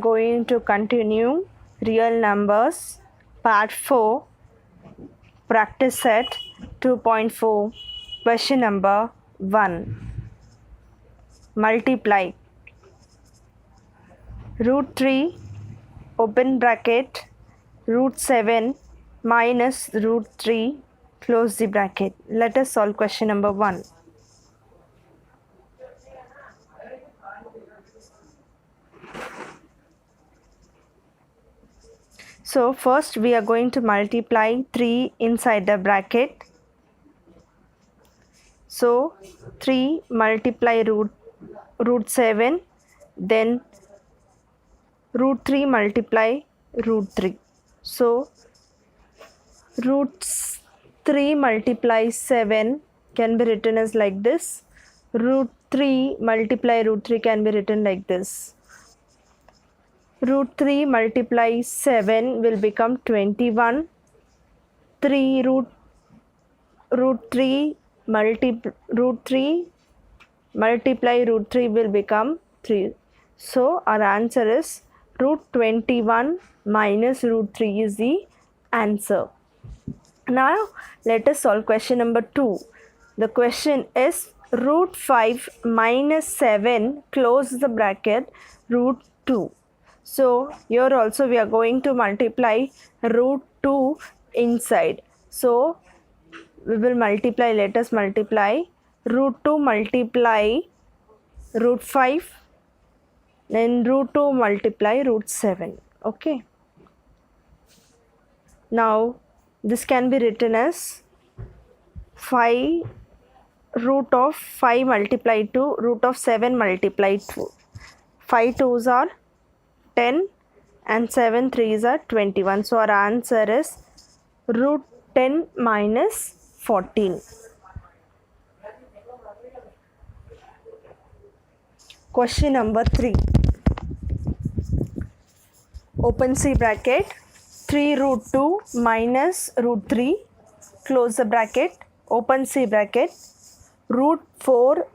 Going to continue real numbers part 4 practice set 2.4 question number 1. Multiply root 3 open bracket root 7 minus root 3 close the bracket. Let us solve question number 1. So first we are going to multiply 3 inside the bracket. So 3 multiply root 7, then root 3 multiply root 3. So root 3 multiply 7 can be written as like this. Root 3 multiply root 3 can be written like this. Root 3 multiply 7 will become 21. 3 root 3 multiply root 3 will become 3. So our answer is root 21 minus root 3 is the answer. Now let us solve question number 2. The question is root 5 minus 7 close the bracket root 2. So here also we are going to multiply root 2 inside. So we will multiply, let us multiply root 2 multiply root 5, then root 2 multiply root 7. Okay. Now this can be written as 5 root of 5 multiplied to root of 7 multiplied 2. 5 2s are 10 and 7 3s are 21. So our answer is root 10 minus 14. Question number 3. Open C bracket 3 root 2 minus root 3 close the bracket, open C bracket root 4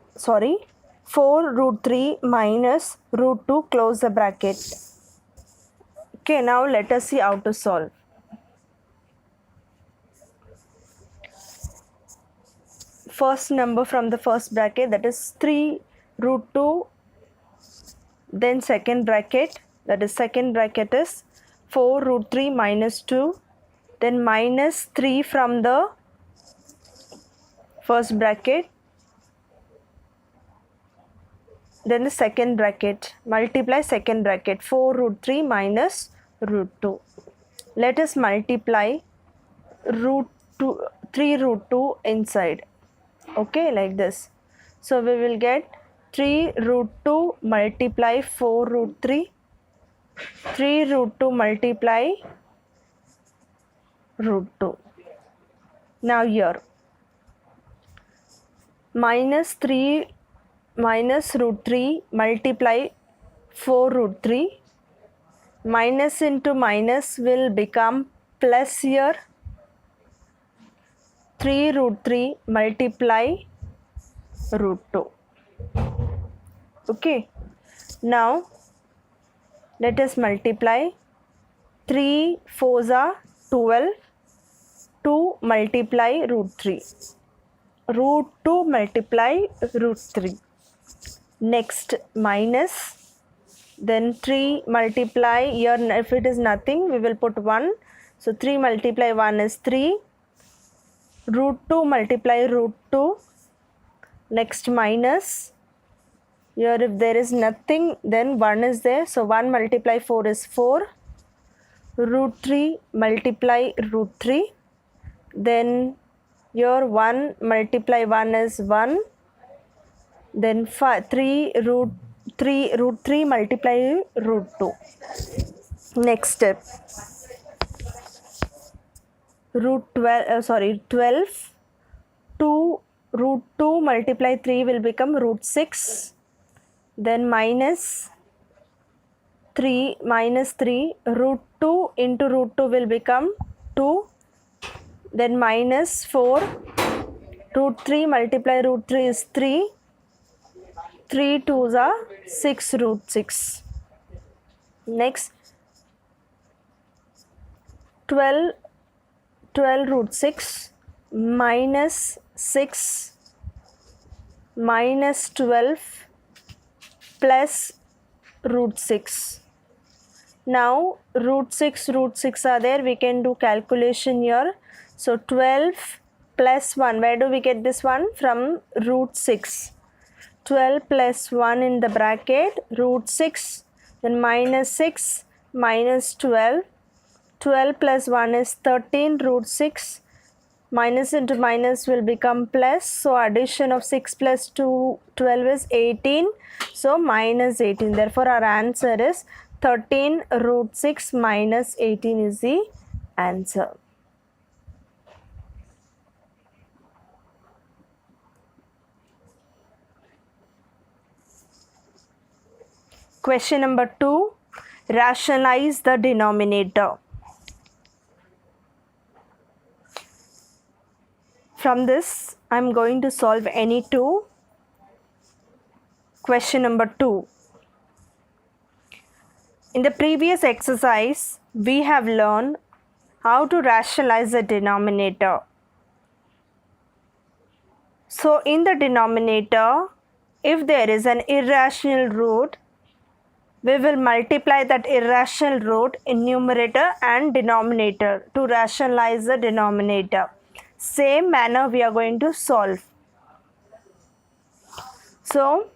root 3 minus root 2 close the bracket. Okay, now let us see how to solve. First number from the first bracket, that is 3 root 2, then second bracket, that is second bracket is 4 root 3 minus 2, then minus 3 from the first bracket, then the second bracket, multiply second bracket 4 root 3 minus root 2. Let us multiply root 2, 3 root 2 inside. Okay, like this. So we will get 3 root 2 multiply 4 root 3, 3 root 2 multiply root 2. Now here minus 3 minus root 3 multiply 4 root 3, minus into minus will become plus here 3 root 3 multiply root 2. Okay, now let us multiply 3 4s are 12, 2 multiply root 3, root 2 multiply root 3. Next minus, then 3 multiply, here if it is nothing we will put 1. So 3 multiply 1 is 3, root 2 multiply root 2, next minus, here if there is nothing then 1 is there, so 1 multiply 4 is 4, root 3 multiply root 3, then here 1 multiply 1 is 1, then 3 root 3 multiply root 2. Next step, root 12, 2 root 2 multiply 3 will become root 6, then minus 3 root 2 into root 2 will become 2, then minus 4 root 3 multiply root 3 is 3, 3 2s are 6 root 6. Next 12 root 6 minus 6 minus 12 plus root 6. Now root 6 are there, we can do calculation here. So 12 plus 1, where do we get this one? From root 6. 12 plus 1 in the bracket, root 6, then minus 6 minus 12. 12 plus 1 is 13, root 6. Minus into minus will become plus. So addition of 6 plus 2, 12 is 18. So minus 18. Therefore our answer is 13 root 6 minus 18 is the answer. Question number 2. Rationalize the denominator. From this, I am going to solve any two. Question number 2. In the previous exercise, we have learned how to rationalize the denominator. So, in the denominator, if there is an irrational root, we will multiply that irrational root in numerator and denominator to rationalize the denominator. Same manner we are going to solve. So,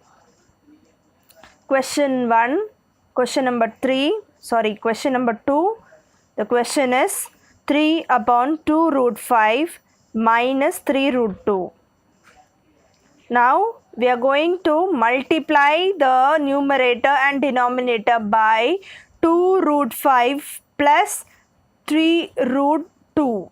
question number 2, the question is 3 upon 2 root 5 minus 3 root 2. Now, we are going to multiply the numerator and denominator by 2 root 5 plus 3 root 2.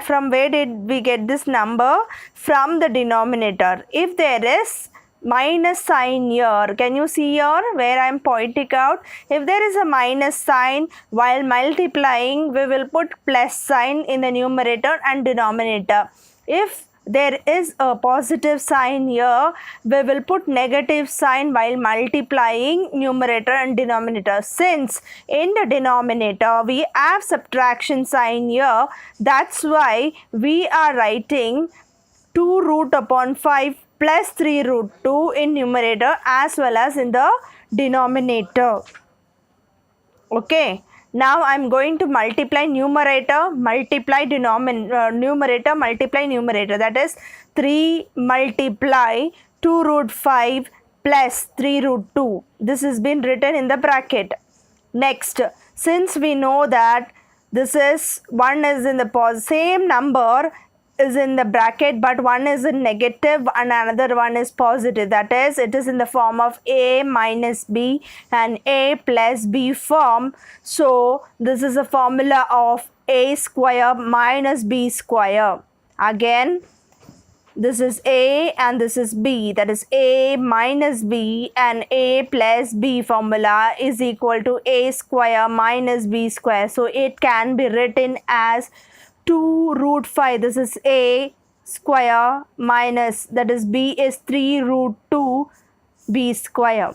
From where did we get this number? From the denominator. If there is minus sign here, can you see here where I am pointing out? If there is a minus sign, while multiplying we will put plus sign in the numerator and denominator. If there is a positive sign here, we will put negative sign while multiplying numerator and denominator. Since in the denominator we have subtraction sign here, that's why we are writing 2 root upon 5 plus 3 root 2 in numerator as well as in the denominator. Okay. Now I am going to multiply numerator, multiply numerator, multiply numerator. That is 3 multiply 2 root 5 plus 3 root 2. This has been written in the bracket. Next, since we know that this is one is in the same number is in the bracket, but one is in negative and another one is positive. That is, it is in the form of a minus b and a plus b form. So this is a formula of a square minus b square. Again, this is a and this is b, that is a minus b and a plus b formula is equal to a square minus b square. So it can be written as 2 root 5, this is a square minus, that is b is 3 root 2 b square.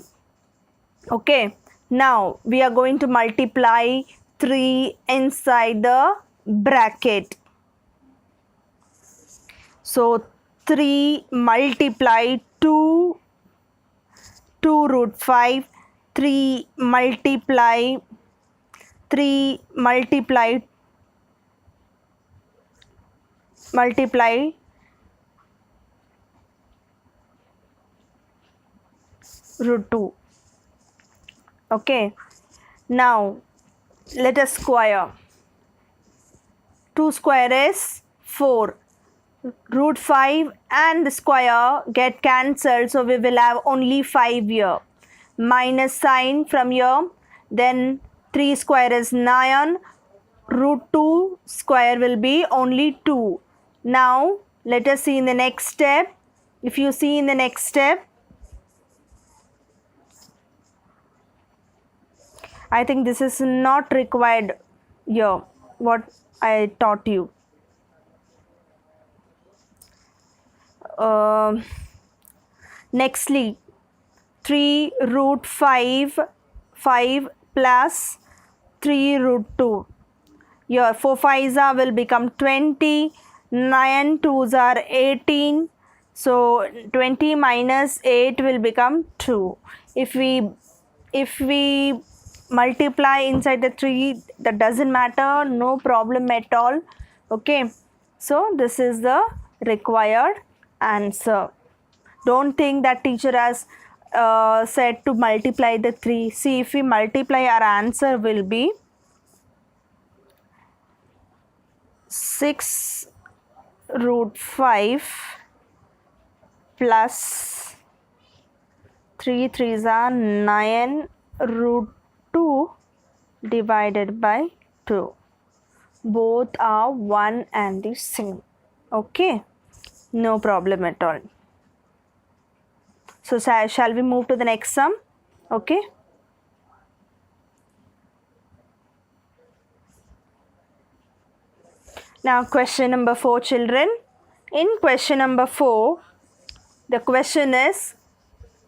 Okay, now we are going to multiply 3 inside the bracket. So 3 multiply 2 root 5, 3 multiply root 2. Okay, now let us square. 2 square is 4. Root 5 and the square get cancelled, so we will have only 5 here. Minus sign from here, then 3 square is 9. Root 2 square will be only 2. Now let us see in the next step. If you see in the next step, I think this is not required here, what I taught you. Nextly, 3 root 5 5 plus 3 root 2. Your 4 5s will become 20, 9 2s are 18. So 20 minus 8 will become 2. If we multiply inside the 3, that doesn't matter, no problem at all. Okay, so this is the required answer. Don't think that teacher has said to multiply the 3. See, if we multiply, our answer will be 6 root 5 plus 3 3s are 9 root 2 divided by 2. Both are one and the same. Okay, no problem at all. So shall we move to the next sum? Okay. Now question number 4, children. In question number 4, the question is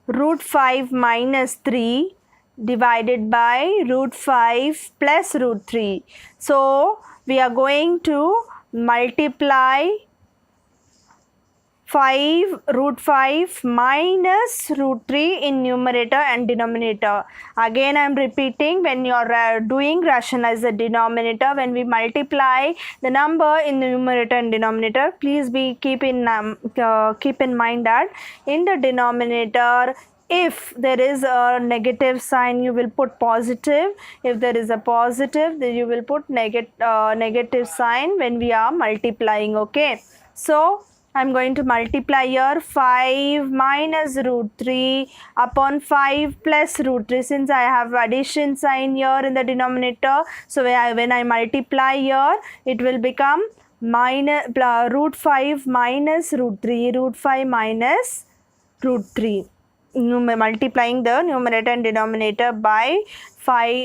root 5 minus 3 divided by root 5 plus root 3. So we are going to multiply 5 root 5 minus root 3 in numerator and denominator. Again I am repeating, when you are doing rationalize the denominator, when we multiply the number in the numerator and denominator, please keep in mind that in the denominator, if there is a negative sign, you will put positive. If there is a positive, then you will put negative sign when we are multiplying. Okay, so I'm going to multiply here 5 minus root 3 upon 5 plus root 3. Since I have addition sign here in the denominator, so when I multiply here, it will become root 5 minus root 3, root 5 minus root 3. Multiplying the numerator and denominator by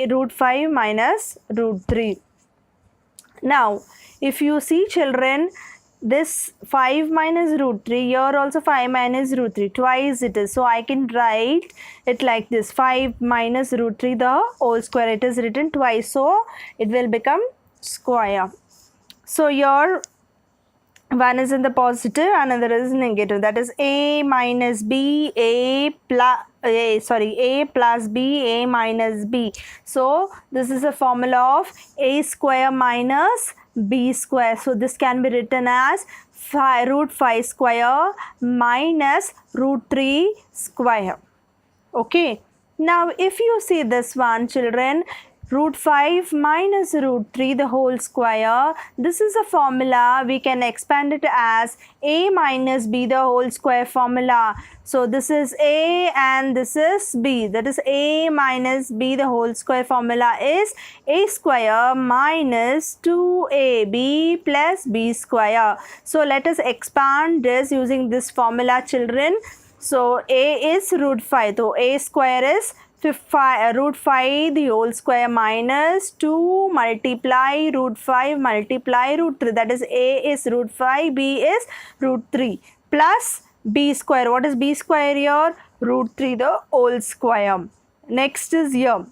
root 5 minus root 3. Now, if you see, children, this 5 minus root 3, here also 5 minus root 3, twice it is. So I can write it like this, 5 minus root 3 the whole square. It is written twice, so it will become square. So here one is in the positive, another is negative. That is a minus b, a plus b, a minus b. So this is a formula of a square minus b square. So this can be written as root 5 square minus root 3 square. Okay. Now if you see this one, children, root 5 minus root 3 the whole square, this is a formula, we can expand it as a minus b the whole square formula. So this is a and this is b, that is a minus b the whole square formula is a square minus 2ab plus b square. So let us expand this using this formula, children. So a is root 5, so a square is root 5 the whole square minus 2 multiply root 5 multiply root 3, that is a is root 5, b is root 3 plus b square. What is b square here? Root 3 the whole square. Next is here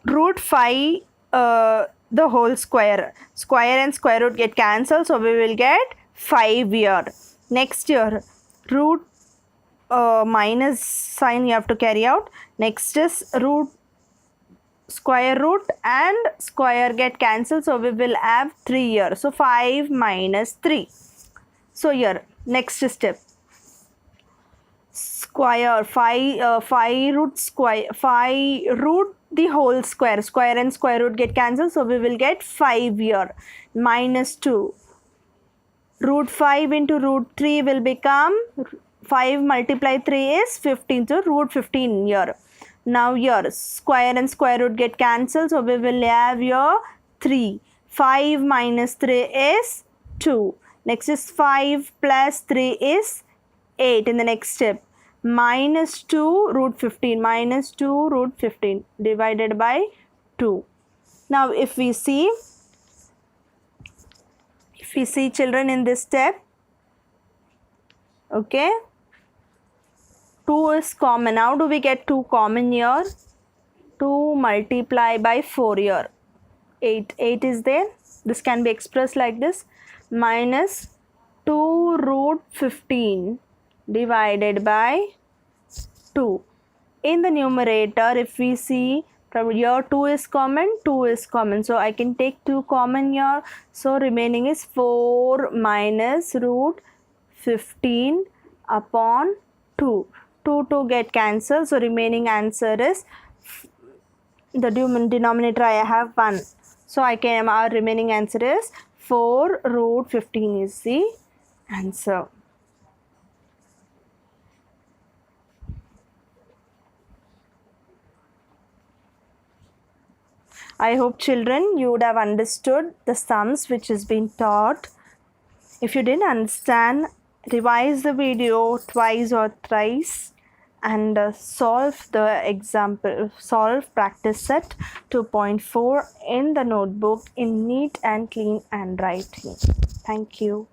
root 5 the whole square. Square and square root get cancelled, so we will get 5 here. Next here root minus sign you have to carry out. Next is root, square root and square get cancelled, so we will have 3 here. So 5 minus 3. So here next step, square 5 root square 5 root the whole square. Square and square root get cancelled, so we will get 5 here minus 2. Root 5 into root 3 will become 5 multiply 3 is 15, so root 15 here. Now here square and square root get cancelled, so we will have here 3. 5 minus 3 is 2. Next is 5 plus 3 is 8 in the next step. Minus 2 root 15, minus 2 root 15 divided by 2. Now if we see children in this step, okay, 2 is common. How do we get 2 common here? 2 multiply by 4 here. 8. 8 is there. This can be expressed like this. Minus 2 root 15 divided by 2. In the numerator, if we see from here 2 is common, 2 is common. So I can take 2 common here. So remaining is 4 minus root 15 upon 2. 2 get cancelled. So remaining answer is, the denominator I have 1. So our remaining answer is 4 root 15 is the answer. I hope children you would have understood the sums which has been taught. If you didn't understand, revise the video twice or thrice and solve the example, solve practice set 2.4 in the notebook in neat and clean handwriting. Thank you.